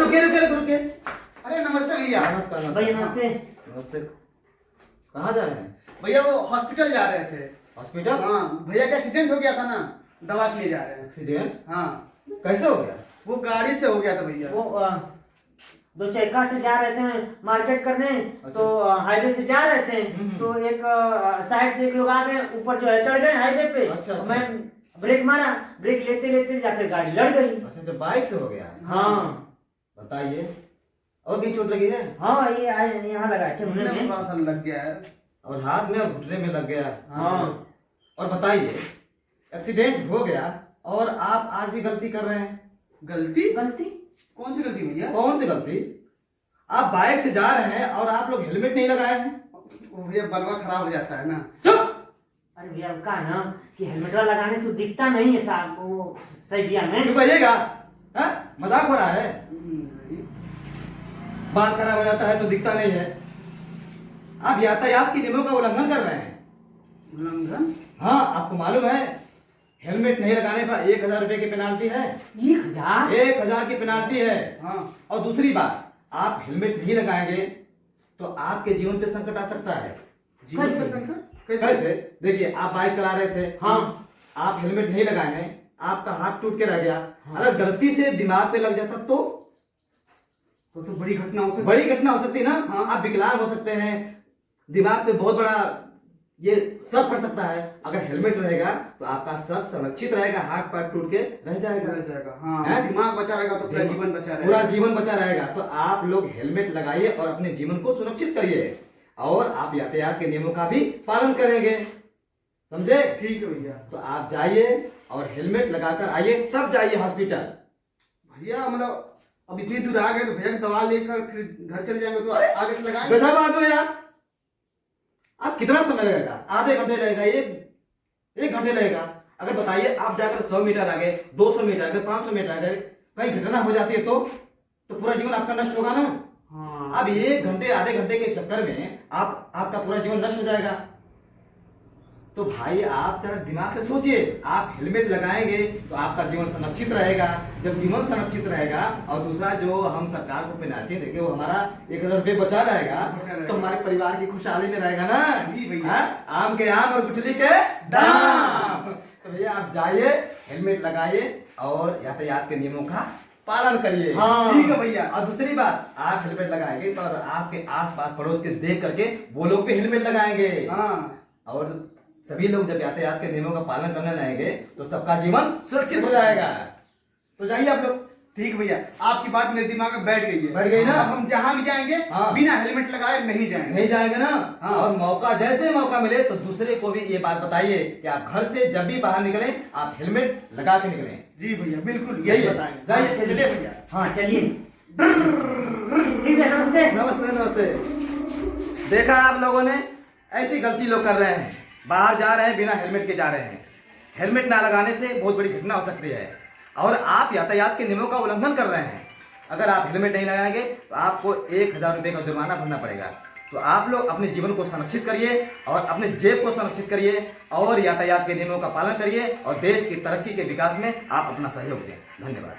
रुके रुके रुके। अरे नमस्ते भैया। नमस्कार भैया नमस्ते। नमस्ते। कहाँ जा रहे हैं? भैया वो हॉस्पिटल जा रहे थे। हॉस्पिटल? हाँ भैया का एक्सीडेंट हो गया था ना, दवा के लिए जा रहे हैं। एक्सीडेंट? हाँ कैसे हो गया? वो गाड़ी से हो गया था भैया। वो दो चक्का से जा रहे थे मार्केट करने। अच्छा। तो हाईवे से जा रहे थे तो एक साइड से एक लोग आ गए, ऊपर जो है चढ़ गए हाईवे पे। अच्छा, तो अच्छा। मैं ब्रेक मारा, ब्रेक लेते लेते जाकर गाड़ी लड़ गई। अच्छा अच्छा, बाइक से हो गया। हाँ बताइए, और कहीं चोट लगी है? हाँ ये यहाँ लगा है ठेहुने घुटने में में। थोड़ा सा लग गया है। और हाथ में और घुटने में लग गया। हाँ और बताइए, एक्सीडेंट हो गया और आप आज भी गलती कर रहे हैं। गलती? गलती कौन सी गलती भैया? कौन सी गलती? आप बाइक से जा रहे हैं और आप लोग हेलमेट नहीं लगाए हैं। वो भैया बलवा खराब हो जाता है ना। चुप! अरे भैया का ना कि हेलमेट लगाने से दिखता नहीं है साहब वो साइडिया में। चुप रहिएगा। हाँ? मजाक हो रहा है? बाल खराब हो जाता है तो दिखता नहीं है। आप यातायात के नियमों का उल्लंघन कर रहे हैं। उल्लंघन? हाँ, आपको मालूम है हेलमेट नहीं लगाने पर 1000 रुपए की पेनाल्टी है। 1000? 1000 की पेनाल्टी है। हाँ। और दूसरी बात, आप हेलमेट नहीं लगाएंगे तो आपके जीवन पे संकट आ सकता है। जीवन कैसे? पे संकट? कैसे? देखिए, आप बाइक चला रहे थे। हाँ। आप हेलमेट नहीं लगाए हैं, आपका हाथ टूट के रह गया। अगर गलती से दिमाग पे लग जाता तो बड़ी घटना हो सकती। बड़ी घटना हो सकती है ना। हाँ। आप विकलांग हो सकते हैं, दिमाग पे बहुत बड़ा ये सर पड़ सकता है। अगर हेलमेट रहेगा तो आपका सर संरक्षित रहेगा, हाथ पैर टूट के रह जाएगा। रह जाएगा। हाँ हैं? दिमाग बचा रहेगा तो पूरा जीवन बचा रहेगा। पूरा जीवन बचा रहेगा। तो आप लोग हेलमेट लगाइए और अपने जीवन को सुरक्षित करिए और आप यातायात के नियमों का भी पालन करेंगे। समझे? ठीक है भैया। तो आप जाइए और हेलमेट लगाकर आइए, तब जाइए हॉस्पिटल। भैया मतलब अब इतनी दूर आ गए तो भैया की दवा लेकर फिर घर चले जाएंगे तो आगे से लगाएंगे। गजब आदमी हो यार। आप कितना समय लगेगा? आधे घंटे लगेगा, एक घंटे लगेगा। अगर बताइए, आप जाकर 100 मीटर आगे, 200 मीटर आगे, 500 मीटर आगे कहीं घटना हो जाती है तो पूरा जीवन आपका नष्ट होगा ना। हाँ। अब 1 घंटे आधे घंटे के चक्कर में आपका पूरा जीवन नष्ट हो जाएगा। तो भाई आप जरा दिमाग से सोचिए, आप हेलमेट लगाएंगे तो आपका जीवन संरक्षित रहेगा। जब जीवन संरक्षित रहेगा और दूसरा जो हम सरकार को पेनाल्टी देंगे वो हमारा 1000 रुपये बचा रहेगा तो हमारे परिवार की खुशहाली में रहेगा ना। जी भैया। हाँ? आम के आम और गुठली के दाम। तो भैया आप जाइए, हेलमेट लगाइए और यातायात के नियमों का पालन करिए। हाँ। ठीक है भैया। और दूसरी बात, आप हेलमेट लगाएंगे तो आपके आसपास पड़ोस के देख करके वो लोग भी हेलमेट लगाएंगे। हाँ। और सभी लोग जब यातायात के नियमों का पालन करने लगेंगे तो सबका जीवन सुरक्षित हो जाएगा। तो जाइए आप लोग। ठीक भैया, आपकी बात मेरे दिमाग में बैठ गई है। बैठ गई ना? अब हम जहाँ भी जाएंगे हाँ। बिना हेलमेट लगाए नहीं जाएंगे। नहीं जाएंगे ना। हाँ। और मौका जैसे मौका मिले तो दूसरे को भी ये बात बताइए कि आप घर से जब भी बाहर निकलें आप हेलमेट लगा के निकलें। जी भैया बिल्कुल यही जाइए, बताएंगे। जाइए। चलिए भैया। हाँ चलिए। ठीक है, नमस्ते। नमस्ते नमस्ते। देखा आप लोगों ने, ऐसी गलती लोग कर रहे हैं, बाहर जा रहे हैं बिना हेलमेट के जा रहे हैं। हेलमेट ना लगाने से बहुत बड़ी घटना हो सकती है और आप यातायात के नियमों का उल्लंघन कर रहे हैं। अगर आप हेलमेट नहीं लगाएंगे तो आपको 1000 रुपये का जुर्माना भरना पड़ेगा। तो आप लोग अपने जीवन को संरक्षित करिए और अपने जेब को संरक्षित करिए और यातायात के नियमों का पालन करिए और देश की तरक्की के विकास में आप अपना सहयोग दें। धन्यवाद।